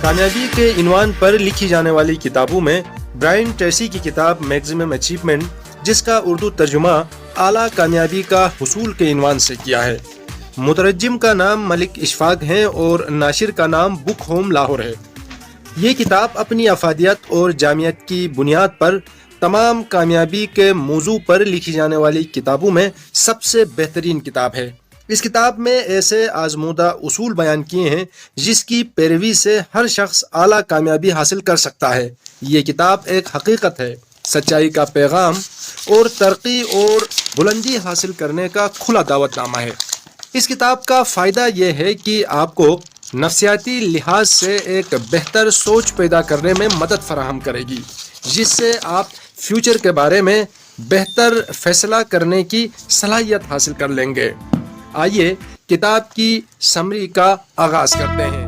کامیابی کے عنوان پر لکھی جانے والی کتابوں میں برائن ٹریسی کی کتاب میگزیمم اچیومنٹ، جس کا اردو ترجمہ اعلیٰ کامیابی کا حصول کے عنوان سے کیا ہے، مترجم کا نام ملک اشفاق ہے اور ناشر کا نام بک ہوم لاہور ہے۔ یہ کتاب اپنی افادیت اور جامعیت کی بنیاد پر تمام کامیابی کے موضوع پر لکھی جانے والی کتابوں میں سب سے بہترین کتاب ہے۔ اس کتاب میں ایسے آزمودہ اصول بیان کیے ہیں جس کی پیروی سے ہر شخص اعلیٰ کامیابی حاصل کر سکتا ہے۔ یہ کتاب ایک حقیقت ہے، سچائی کا پیغام اور ترقی اور بلندی حاصل کرنے کا کھلا دعوت نامہ ہے۔ اس کتاب کا فائدہ یہ ہے کہ آپ کو نفسیاتی لحاظ سے ایک بہتر سوچ پیدا کرنے میں مدد فراہم کرے گی، جس سے آپ فیوچر کے بارے میں بہتر فیصلہ کرنے کی صلاحیت حاصل کر لیں گے۔ آئیے کتاب کی سمری کا آغاز کرتے ہیں۔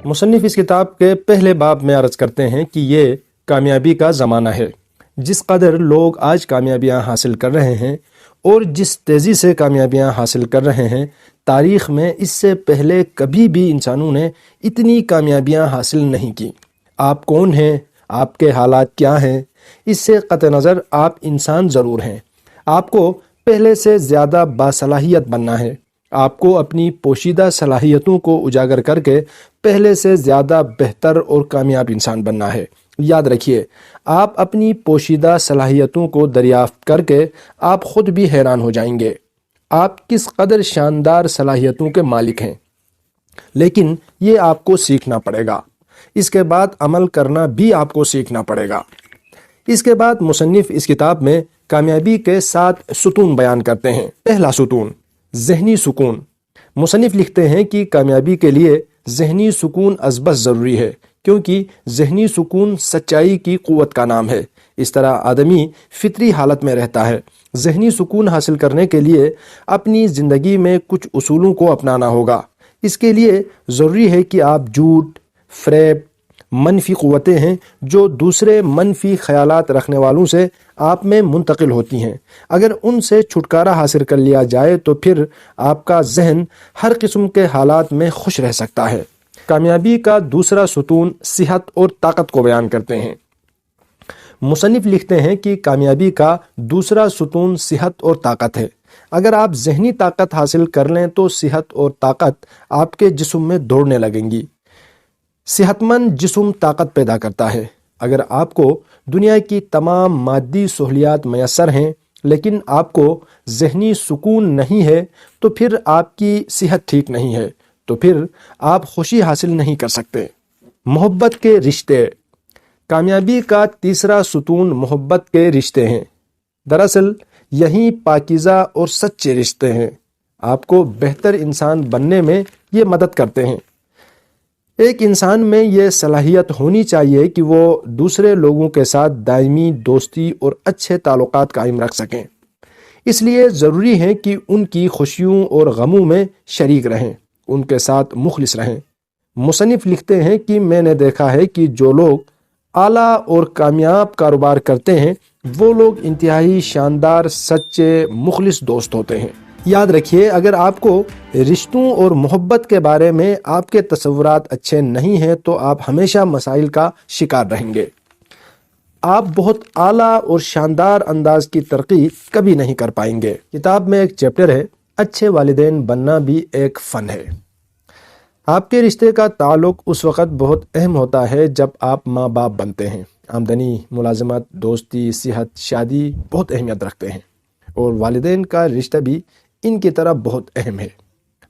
مصنف اس کتاب کے پہلے باب میں عرض کرتے ہیں کہ یہ کامیابی کا زمانہ ہے۔ جس قدر لوگ آج کامیابیاں حاصل کر رہے ہیں اور جس تیزی سے کامیابیاں حاصل کر رہے ہیں، تاریخ میں اس سے پہلے کبھی بھی انسانوں نے اتنی کامیابیاں حاصل نہیں کی۔ آپ کون ہیں؟ آپ کے حالات کیا ہیں؟ اس سے قطع نظر آپ انسان ضرور ہیں۔ آپ کو پہلے سے زیادہ باصلاحیت بننا ہے۔ آپ کو اپنی پوشیدہ صلاحیتوں کو اجاگر کر کے پہلے سے زیادہ بہتر اور کامیاب انسان بننا ہے۔ یاد رکھیے، آپ اپنی پوشیدہ صلاحیتوں کو دریافت کر کے آپ خود بھی حیران ہو جائیں گے، آپ کس قدر شاندار صلاحیتوں کے مالک ہیں۔ لیکن یہ آپ کو سیکھنا پڑے گا، اس کے بعد عمل کرنا بھی آپ کو سیکھنا پڑے گا۔ اس کے بعد مصنف اس کتاب میں کامیابی کے 7 ستون بیان کرتے ہیں۔ پہلا ستون، ذہنی سکون۔ مصنف لکھتے ہیں کہ کامیابی کے لیے ذہنی سکون ازبز ضروری ہے، کیونکہ ذہنی سکون سچائی کی قوت کا نام ہے۔ اس طرح آدمی فطری حالت میں رہتا ہے۔ ذہنی سکون حاصل کرنے کے لیے اپنی زندگی میں کچھ اصولوں کو اپنانا ہوگا۔ اس کے لیے ضروری ہے کہ آپ جھوٹ، فریب، منفی قوتیں ہیں جو دوسرے منفی خیالات رکھنے والوں سے آپ میں منتقل ہوتی ہیں، اگر ان سے چھٹکارا حاصل کر لیا جائے تو پھر آپ کا ذہن ہر قسم کے حالات میں خوش رہ سکتا ہے۔ کامیابی کا دوسرا ستون صحت اور طاقت کو بیان کرتے ہیں۔ مصنف لکھتے ہیں کہ کامیابی کا دوسرا ستون صحت اور طاقت ہے۔ اگر آپ ذہنی طاقت حاصل کر لیں تو صحت اور طاقت آپ کے جسم میں دوڑنے لگیں گی۔ صحت مند جسم طاقت پیدا کرتا ہے۔ اگر آپ کو دنیا کی تمام مادی سہولیات میسر ہیں لیکن آپ کو ذہنی سکون نہیں ہے تو پھر آپ کی صحت ٹھیک نہیں ہے، تو پھر آپ خوشی حاصل نہیں کر سکتے۔ محبت کے رشتے۔ کامیابی کا تیسرا ستون محبت کے رشتے ہیں۔ دراصل یہی پاکیزہ اور سچے رشتے ہیں، آپ کو بہتر انسان بننے میں یہ مدد کرتے ہیں۔ ایک انسان میں یہ صلاحیت ہونی چاہیے کہ وہ دوسرے لوگوں کے ساتھ دائمی دوستی اور اچھے تعلقات قائم رکھ سکیں۔ اس لیے ضروری ہے کہ ان کی خوشیوں اور غموں میں شریک رہیں، ان کے ساتھ مخلص رہیں۔ مصنف لکھتے ہیں کہ میں نے دیکھا ہے کہ جو لوگ اعلیٰ اور کامیاب کاروبار کرتے ہیں وہ لوگ انتہائی شاندار، سچے، مخلص دوست ہوتے ہیں۔ یاد رکھیے، اگر آپ کو رشتوں اور محبت کے بارے میں آپ کے تصورات اچھے نہیں ہیں تو آپ ہمیشہ مسائل کا شکار رہیں گے۔ آپ بہت اعلیٰ اور شاندار انداز کی ترقی کبھی نہیں کر پائیں گے۔ کتاب میں ایک چیپٹر ہے، اچھے والدین بننا بھی ایک فن ہے۔ آپ کے رشتے کا تعلق اس وقت بہت اہم ہوتا ہے جب آپ ماں باپ بنتے ہیں۔ آمدنی، ملازمت، دوستی، صحت، شادی بہت اہمیت رکھتے ہیں، اور والدین کا رشتہ بھی ان کی طرح بہت اہم ہے۔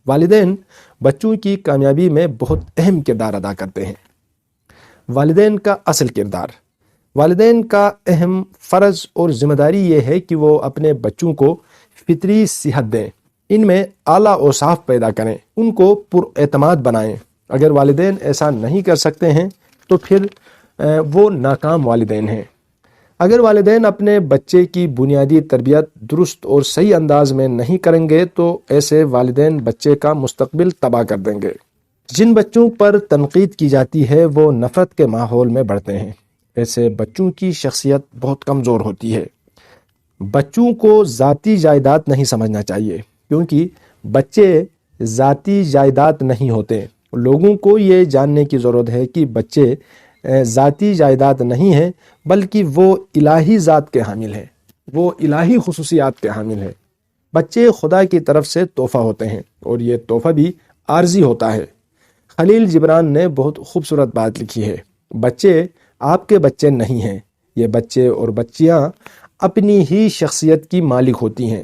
والدین بچوں کی کامیابی میں بہت اہم کردار ادا کرتے ہیں۔ والدین کا اصل کردار۔ والدین کا اہم فرض اور ذمہ داری یہ ہے کہ وہ اپنے بچوں کو فطری صحت دیں، ان میں اعلیٰ اوصاف پیدا کریں، ان کو پراعتماد بنائیں۔ اگر والدین ایسا نہیں کر سکتے ہیں تو پھر وہ ناکام والدین ہیں۔ اگر والدین اپنے بچے کی بنیادی تربیت درست اور صحیح انداز میں نہیں کریں گے تو ایسے والدین بچے کا مستقبل تباہ کر دیں گے۔ جن بچوں پر تنقید کی جاتی ہے وہ نفرت کے ماحول میں بڑھتے ہیں۔ ایسے بچوں کی شخصیت بہت کمزور ہوتی ہے۔ بچوں کو ذاتی جائیداد نہیں سمجھنا چاہیے، کیونکہ بچے ذاتی جائیداد نہیں ہوتے۔ لوگوں کو یہ جاننے کی ضرورت ہے کہ بچے ذاتی جائیداد نہیں ہیں، بلکہ وہ الہی ذات کے حامل ہیں، وہ الہی خصوصیات کے حامل ہیں۔ بچے خدا کی طرف سے تحفہ ہوتے ہیں، اور یہ تحفہ بھی عارضی ہوتا ہے۔ خلیل جبران نے بہت خوبصورت بات لکھی ہے، بچے آپ کے بچے نہیں ہیں، یہ بچے اور بچیاں اپنی ہی شخصیت کی مالک ہوتی ہیں،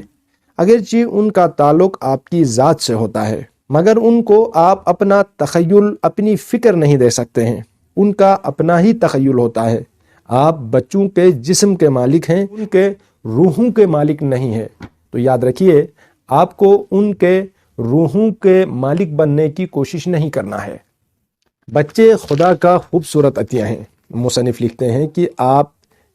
اگرچہ ان کا تعلق آپ کی ذات سے ہوتا ہے، مگر ان کو آپ اپنا تخیل، اپنی فکر نہیں دے سکتے ہیں، ان کا اپنا ہی تخیل ہوتا ہے۔ آپ بچوں کے جسم کے مالک ہیں، ان کے روحوں کے مالک نہیں ہیں۔ تو یاد رکھیے، آپ کو ان کے روحوں کے مالک بننے کی کوشش نہیں کرنا ہے۔ بچے خدا کا خوبصورت عطیہ ہیں۔ مصنف لکھتے ہیں کہ آپ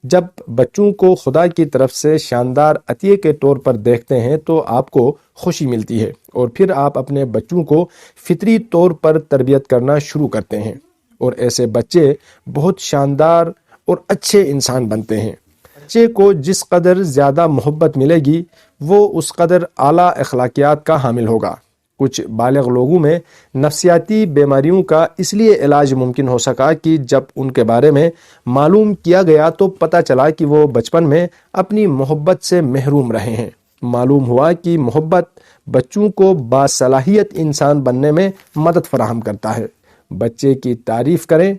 جب بچوں کو خدا کی طرف سے شاندار عطیے کے طور پر دیکھتے ہیں تو آپ کو خوشی ملتی ہے، اور پھر آپ اپنے بچوں کو فطری طور پر تربیت کرنا شروع کرتے ہیں، اور ایسے بچے بہت شاندار اور اچھے انسان بنتے ہیں۔ بچے کو جس قدر زیادہ محبت ملے گی، وہ اس قدر اعلیٰ اخلاقیات کا حامل ہوگا۔ کچھ بالغ لوگوں میں نفسیاتی بیماریوں کا اس لیے علاج ممکن ہو سکا کہ جب ان کے بارے میں معلوم کیا گیا تو پتہ چلا کہ وہ بچپن میں اپنی محبت سے محروم رہے ہیں۔ معلوم ہوا کہ محبت بچوں کو باصلاحیت انسان بننے میں مدد فراہم کرتا ہے۔ بچے کی تعریف کریں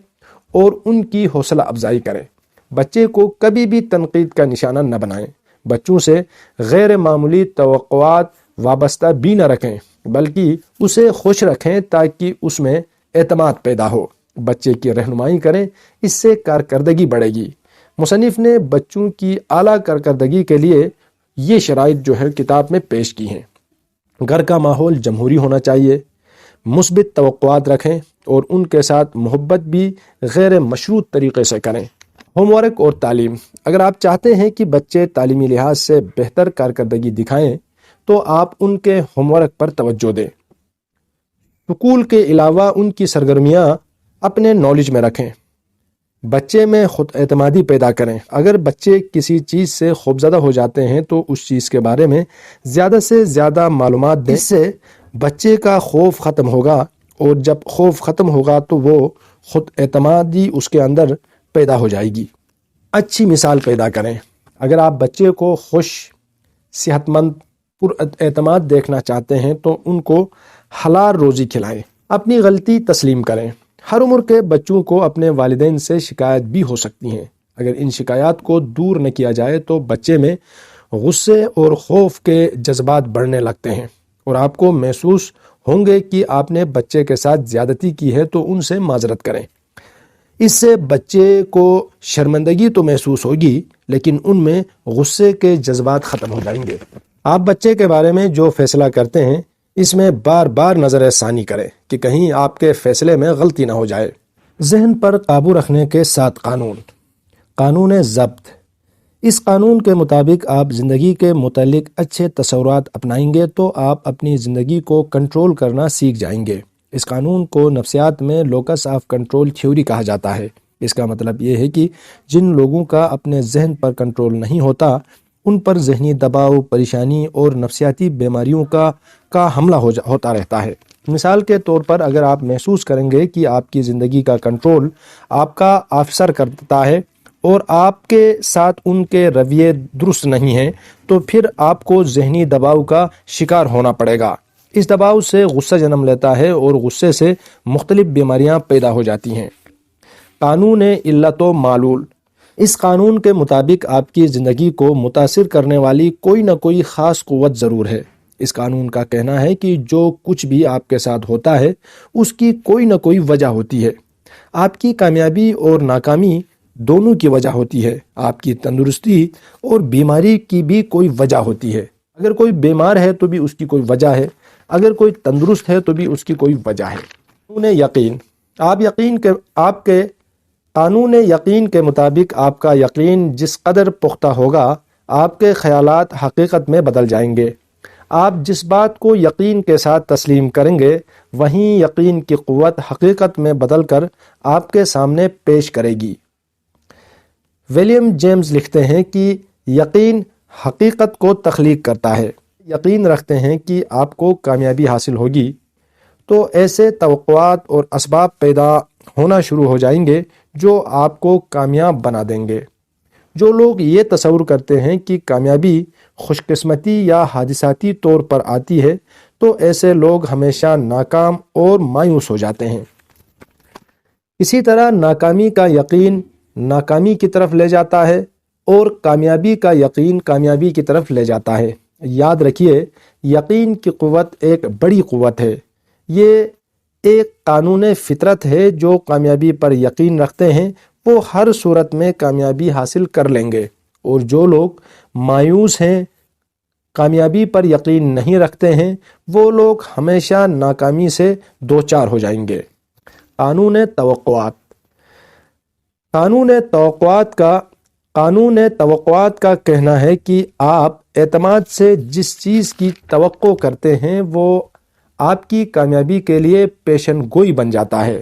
اور ان کی حوصلہ افزائی کریں۔ بچے کو کبھی بھی تنقید کا نشانہ نہ بنائیں۔ بچوں سے غیر معمولی توقعات وابستہ بھی نہ رکھیں، بلکہ اسے خوش رکھیں تاکہ اس میں اعتماد پیدا ہو۔ بچے کی رہنمائی کریں، اس سے کارکردگی بڑھے گی۔ مصنف نے بچوں کی اعلیٰ کارکردگی کے لیے یہ شرائط جو ہے کتاب میں پیش کی ہیں۔ گھر کا ماحول جمہوری ہونا چاہیے، مثبت توقعات رکھیں اور ان کے ساتھ محبت بھی غیر مشروط طریقے سے کریں۔ ہوم ورک اور تعلیم۔ اگر آپ چاہتے ہیں کہ بچے تعلیمی لحاظ سے بہتر کارکردگی دکھائیں تو آپ ان کے ہوم ورک پر توجہ دیں۔ سکول کے علاوہ ان کی سرگرمیاں اپنے نالج میں رکھیں۔ بچے میں خود اعتمادی پیدا کریں۔ اگر بچے کسی چیز سے خوفزدہ ہو جاتے ہیں تو اس چیز کے بارے میں زیادہ سے زیادہ معلومات دیں، اس سے بچے کا خوف ختم ہوگا، اور جب خوف ختم ہوگا تو وہ خود اعتمادی اس کے اندر پیدا ہو جائے گی۔ اچھی مثال پیدا کریں۔ اگر آپ بچے کو خوش، صحت مند، پر اعتماد دیکھنا چاہتے ہیں تو ان کو حلال روزی کھلائیں۔ اپنی غلطی تسلیم کریں۔ ہر عمر کے بچوں کو اپنے والدین سے شکایت بھی ہو سکتی ہیں۔ اگر ان شکایات کو دور نہ کیا جائے تو بچے میں غصے اور خوف کے جذبات بڑھنے لگتے ہیں، اور آپ کو محسوس ہوں گے کہ آپ نے بچے کے ساتھ زیادتی کی ہے تو ان سے معذرت کریں۔ اس سے بچے کو شرمندگی تو محسوس ہوگی، لیکن ان میں غصے کے جذبات ختم ہو جائیں گے۔ آپ بچے کے بارے میں جو فیصلہ کرتے ہیں اس میں بار بار نظر ثانی کریں کہ کہیں آپ کے فیصلے میں غلطی نہ ہو جائے۔ ذہن پر قابو رکھنے کے 7 قانون۔ قانون ضبط۔ اس قانون کے مطابق آپ زندگی کے متعلق اچھے تصورات اپنائیں گے تو آپ اپنی زندگی کو کنٹرول کرنا سیکھ جائیں گے۔ اس قانون کو نفسیات میں لوکس آف کنٹرول تھیوری کہا جاتا ہے۔ اس کا مطلب یہ ہے کہ جن لوگوں کا اپنے ذہن پر کنٹرول نہیں ہوتا، ان پر ذہنی دباؤ، پریشانی اور نفسیاتی بیماریوں کا حملہ ہوتا رہتا ہے۔ مثال کے طور پر اگر آپ محسوس کریں گے کہ آپ کی زندگی کا کنٹرول آپ کا آفیسر کرتا ہے اور آپ کے ساتھ ان کے رویے درست نہیں ہیں، تو پھر آپ کو ذہنی دباؤ کا شکار ہونا پڑے گا۔ اس دباؤ سے غصہ جنم لیتا ہے اور غصے سے مختلف بیماریاں پیدا ہو جاتی ہیں۔ قانون علت و معلول۔ اس قانون کے مطابق آپ کی زندگی کو متاثر کرنے والی کوئی نہ کوئی خاص قوت ضرور ہے۔ اس قانون کا کہنا ہے کہ جو کچھ بھی آپ کے ساتھ ہوتا ہے اس کی کوئی نہ کوئی وجہ ہوتی ہے۔ آپ کی کامیابی اور ناکامی دونوں کی وجہ ہوتی ہے۔ آپ کی تندرستی اور بیماری کی بھی کوئی وجہ ہوتی ہے۔ اگر کوئی بیمار ہے تو بھی اس کی کوئی وجہ ہے، اگر کوئی تندرست ہے تو بھی اس کی کوئی وجہ ہے۔ قانون یقین۔ آپ کے قانون یقین کے مطابق آپ کا یقین جس قدر پختہ ہوگا، آپ کے خیالات حقیقت میں بدل جائیں گے۔ آپ جس بات کو یقین کے ساتھ تسلیم کریں گے، وہیں یقین کی قوت حقیقت میں بدل کر آپ کے سامنے پیش کرے گی۔ ولیم جیمز لکھتے ہیں کہ یقین حقیقت کو تخلیق کرتا ہے۔ یقین رکھتے ہیں کہ آپ کو کامیابی حاصل ہوگی تو ایسے توقعات اور اسباب پیدا ہونا شروع ہو جائیں گے جو آپ کو کامیاب بنا دیں گے۔ جو لوگ یہ تصور کرتے ہیں کہ کامیابی خوش قسمتی یا حادثاتی طور پر آتی ہے تو ایسے لوگ ہمیشہ ناکام اور مایوس ہو جاتے ہیں۔ اسی طرح ناکامی کا یقین ناکامی کی طرف لے جاتا ہے اور کامیابی کا یقین کامیابی کی طرف لے جاتا ہے۔ یاد رکھیے، یقین کی قوت ایک بڑی قوت ہے۔ یہ ایک قانون فطرت ہے۔ جو کامیابی پر یقین رکھتے ہیں وہ ہر صورت میں کامیابی حاصل کر لیں گے، اور جو لوگ مایوس ہیں، کامیابی پر یقین نہیں رکھتے ہیں، وہ لوگ ہمیشہ ناکامی سے دوچار ہو جائیں گے۔ قانون توقعات۔ قانون توقعات کا کہنا ہے کہ آپ اعتماد سے جس چیز کی توقع کرتے ہیں وہ آپ کی کامیابی کے لیے پیشن گوئی بن جاتا ہے۔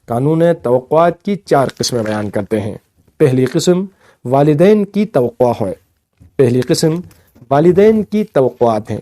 قانون توقعات کی 4 قسمیں بیان کرتے ہیں۔ پہلی قسم والدین کی توقع ہے۔ پہلی قسم والدین کی توقعات ہیں۔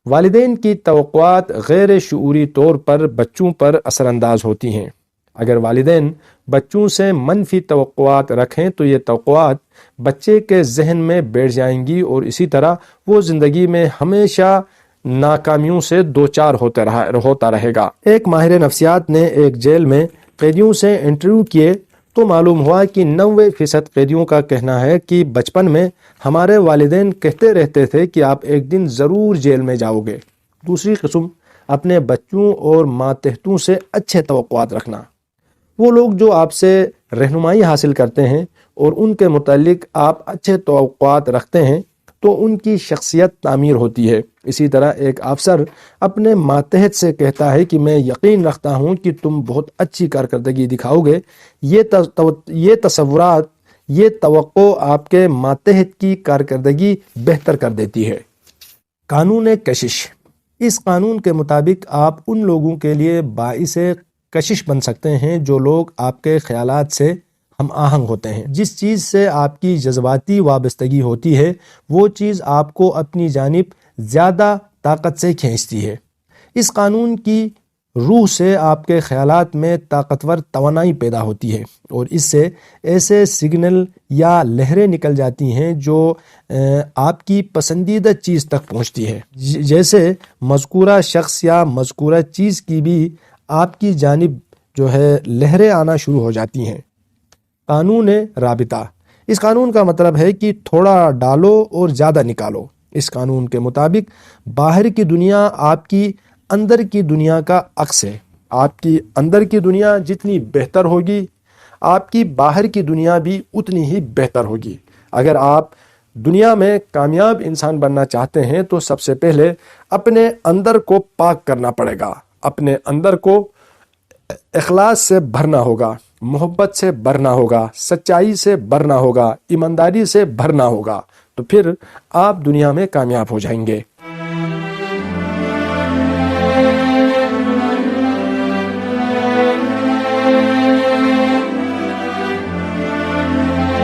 والدین کی توقعات غیر شعوری طور پر بچوں پر اثر انداز ہوتی ہیں۔ اگر والدین بچوں سے منفی توقعات رکھیں تو یہ توقعات بچے کے ذہن میں بیٹھ جائیں گی اور اسی طرح وہ زندگی میں ہمیشہ ناکامیوں سے دوچار ہوتا رہے گا۔ ایک ماہر نفسیات نے ایک جیل میں قیدیوں سے انٹرویو کیے تو معلوم ہوا کہ 90% قیدیوں کا کہنا ہے کہ بچپن میں ہمارے والدین کہتے رہتے تھے کہ آپ ایک دن ضرور جیل میں جاؤ گے۔ دوسری قسم اپنے بچوں اور ماتحتوں سے اچھے توقعات رکھنا۔ وہ لوگ جو آپ سے رہنمائی حاصل کرتے ہیں اور ان کے متعلق آپ اچھے توقعات رکھتے ہیں تو ان کی شخصیت تعمیر ہوتی ہے۔ اسی طرح ایک افسر اپنے ماتحت سے کہتا ہے کہ میں یقین رکھتا ہوں کہ تم بہت اچھی کارکردگی دکھاؤ گے۔ یہ تصورات، یہ توقع آپ کے ماتحت کی کارکردگی بہتر کر دیتی ہے۔ قانون کشش۔ اس قانون کے مطابق آپ ان لوگوں کے لیے باعث کشش بن سکتے ہیں جو لوگ آپ کے خیالات سے ہم آہنگ ہوتے ہیں۔ جس چیز سے آپ کی جذباتی وابستگی ہوتی ہے وہ چیز آپ کو اپنی جانب زیادہ طاقت سے کھینچتی ہے۔ اس قانون کی روح سے آپ کے خیالات میں طاقتور توانائی پیدا ہوتی ہے اور اس سے ایسے سگنل یا لہریں نکل جاتی ہیں جو آپ کی پسندیدہ چیز تک پہنچتی ہے، جیسے مذکورہ شخص یا مذکورہ چیز کی بھی آپ کی جانب لہریں آنا شروع ہو جاتی ہیں۔ قانون رابطہ۔ اس قانون کا مطلب ہے کہ تھوڑا ڈالو اور زیادہ نکالو۔ اس قانون کے مطابق باہر کی دنیا آپ کی اندر کی دنیا کا عکس ہے۔ آپ کی اندر کی دنیا جتنی بہتر ہوگی آپ کی باہر کی دنیا بھی اتنی ہی بہتر ہوگی۔ اگر آپ دنیا میں کامیاب انسان بننا چاہتے ہیں تو سب سے پہلے اپنے اندر کو پاک کرنا پڑے گا۔ اپنے اندر کو اخلاص سے بھرنا ہوگا، محبت سے بھرنا ہوگا، سچائی سے بھرنا ہوگا، ایمانداری سے بھرنا ہوگا، تو پھر آپ دنیا میں کامیاب ہو جائیں گے۔